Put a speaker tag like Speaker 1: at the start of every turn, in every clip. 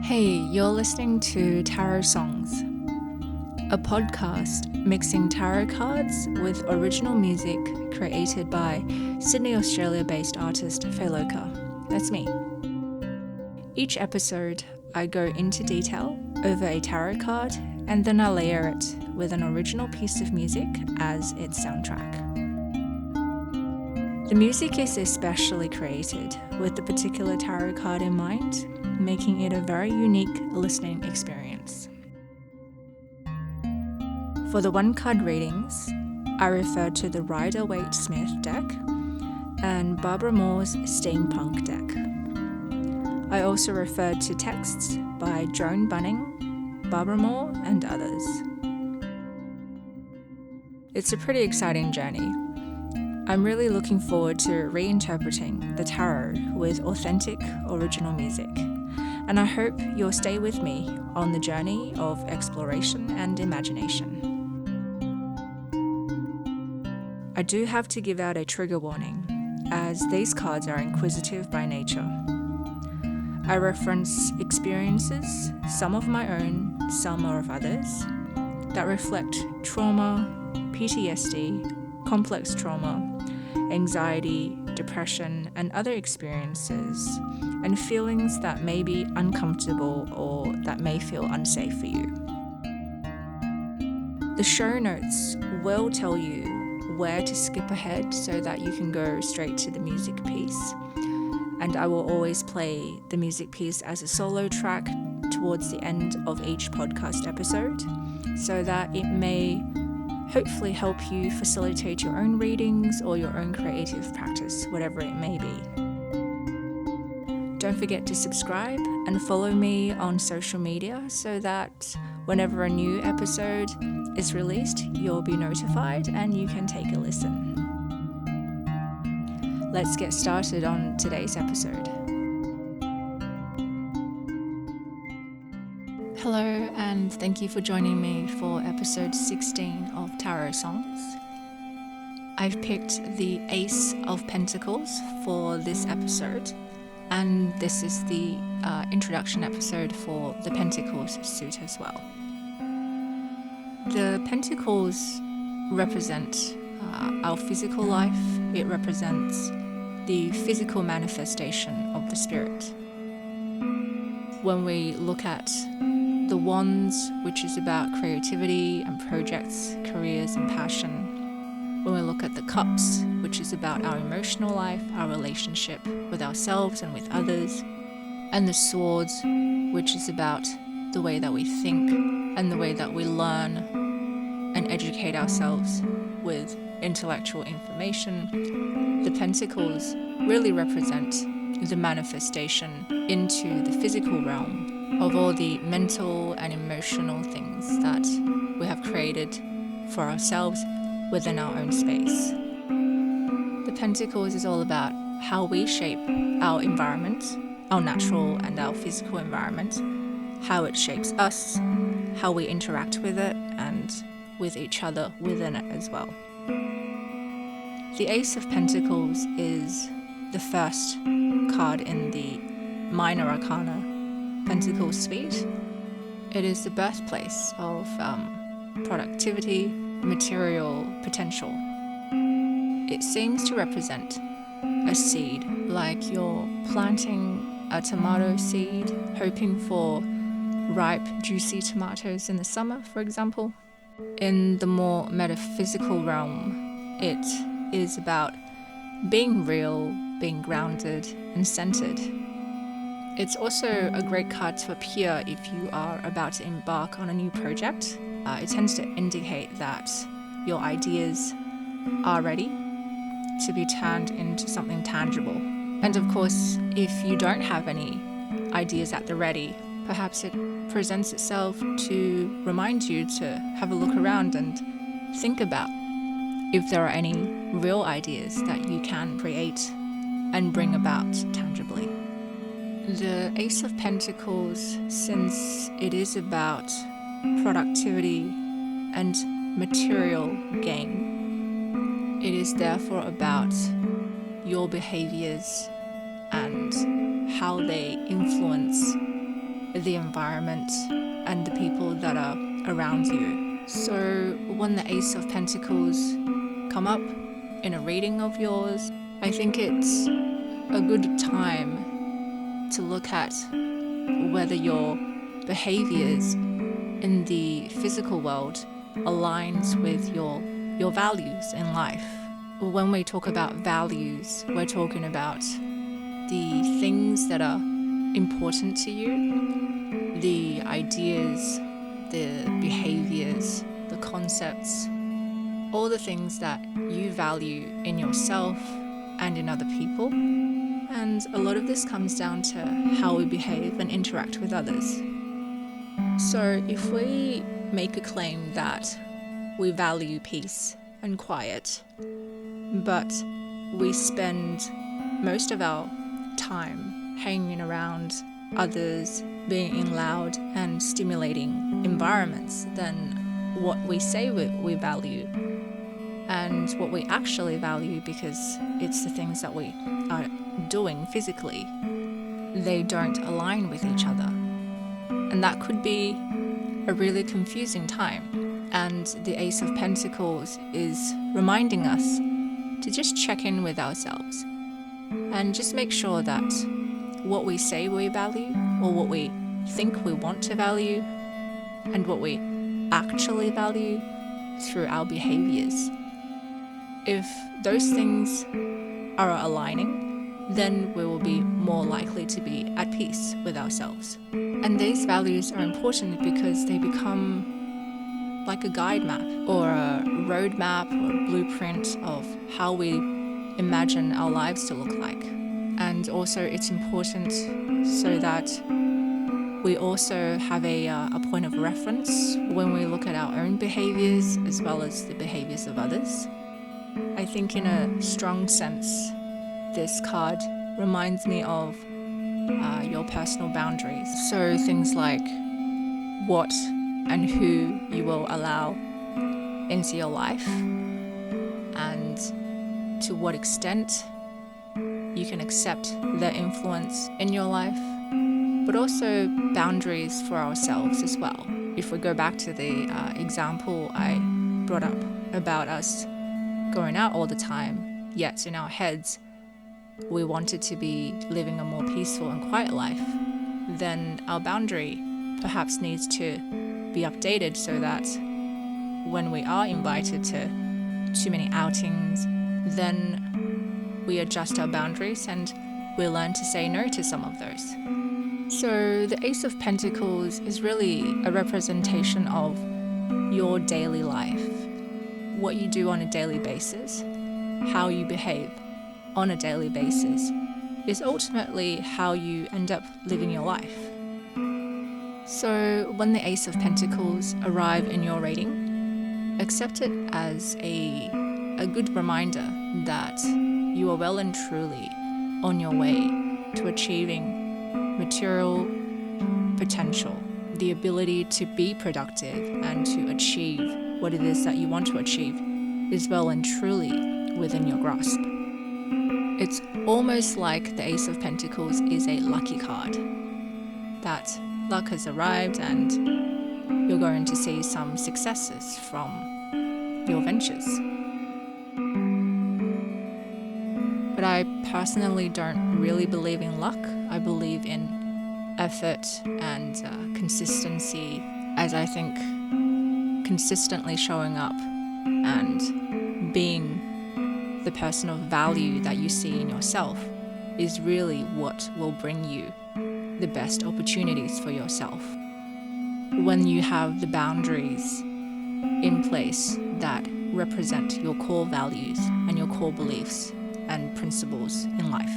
Speaker 1: Hey, you're listening to Tarot Songs, a podcast mixing tarot cards with original music created by Sydney, Australia-based artist Feloka. That's me. Each episode, I go into detail over a tarot card and then I layer it with an original piece of music as its soundtrack. The music is especially created with the particular tarot card in mind, making it a very unique listening experience. For the one-card readings, I refer to the Rider-Waite-Smith deck and Barbara Moore's Steampunk deck. I also refer to texts by Joan Bunning, Barbara Moore, and others. It's a pretty exciting journey. I'm really looking forward to reinterpreting the tarot with authentic, original music, and I hope you'll stay with me on the journey of exploration and imagination. I do have to give out a trigger warning, as these cards are inquisitive by nature. I reference experiences, some of my own, some are of others, that reflect trauma, PTSD, complex trauma, anxiety, depression, and other experiences, and feelings that may be uncomfortable or that may feel unsafe for you. The show notes will tell you where to skip ahead so that you can go straight to the music piece, and I will always play the music piece as a solo track towards the end of each podcast episode so that it may hopefully help you facilitate your own readings or your own creative practice, whatever it may be. Don't forget to subscribe and follow me on social media so that whenever a new episode is released, you'll be notified and you can take a listen. Let's get started on today's episode. Hello, and thank you for joining me for episode 16 of Tarot Songs. I've picked the Ace of Pentacles for this episode, and this is the introduction episode for the Pentacles suit as well. The Pentacles represent our physical life. It represents the physical manifestation of the spirit. When we look at the Wands, which is about creativity and projects, careers and passion. When we look at the Cups, which is about our emotional life, our relationship with ourselves and with others. And the Swords, which is about the way that we think and the way that we learn and educate ourselves with intellectual information. The Pentacles really represent the manifestation into the physical realm of all the mental and emotional things that we have created for ourselves within our own space. The Pentacles is all about how we shape our environment, our natural and our physical environment, how it shapes us, how we interact with it and with each other within it as well. The Ace of Pentacles is the first card in the Minor Arcana Pentacles suite. It is the birthplace of productivity, material potential. It seems to represent a seed, like you're planting a tomato seed, hoping for ripe, juicy tomatoes in the summer, for example. In the more metaphysical realm, it is about being real, being grounded and centered. It's also a great card to appear if you are about to embark on a new project. It tends to indicate that your ideas are ready to be turned into something tangible. And of course, if you don't have any ideas at the ready, perhaps it presents itself to remind you to have a look around and think about if there are any real ideas that you can create and bring about tangibly. The Ace of Pentacles, since it is about productivity and material gain, it is therefore about your behaviors and how they influence the environment and the people that are around you. So when the Ace of Pentacles come up in a reading of yours, I think it's a good time to look at whether your behaviors in the physical world aligns with your values in life. When we talk about values, we're talking about the things that are important to you, the ideas, the behaviors, the concepts, all the things that you value in yourself and in other people. And a lot of this comes down to how we behave and interact with others. So if we make a claim that we value peace and quiet, but we spend most of our time hanging around others, being in loud and stimulating environments, then what we say we value and what we actually value, because it's the things that we are doing physically, they don't align with each other. And that could be a really confusing time. And the Ace of Pentacles is reminding us to just check in with ourselves and just make sure that what we say we value, or what we think we want to value, and what we actually value through our behaviors. If those things are aligning, then we will be more likely to be at peace with ourselves. And these values are important because they become like a guide map or a road map or a blueprint of how we imagine our lives to look like. And also it's important so that we also have a point of reference when we look at our own behaviors as well as the behaviors of others. I think in a strong sense, this card reminds me of your personal boundaries. So things like what and who you will allow into your life, and to what extent you can accept their influence in your life, but also boundaries for ourselves as well. If we go back to the example I brought up about us going out all the time, yet in our heads we wanted to be living a more peaceful and quiet life, then our boundary perhaps needs to be updated so that when we are invited to too many outings, then we adjust our boundaries and we learn to say no to some of those. So the Ace of Pentacles is really a representation of your daily life, what you do on a daily basis, how you behave on a daily basis is ultimately how you end up living your life. So when the Ace of Pentacles arrive in your reading, accept it as a good reminder that you are well and truly on your way to achieving material potential, the ability to be productive and to achieve what it is that you want to achieve is well and truly within your grasp. It's almost like the Ace of Pentacles is a lucky card, that luck has arrived and you're going to see some successes from your ventures. But I personally don't really believe in luck. I believe in effort and consistency, as I think consistently showing up and being the person of value that you see in yourself is really what will bring you the best opportunities for yourself. When you have the boundaries in place that represent your core values and your core beliefs and principles in life.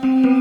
Speaker 1: you.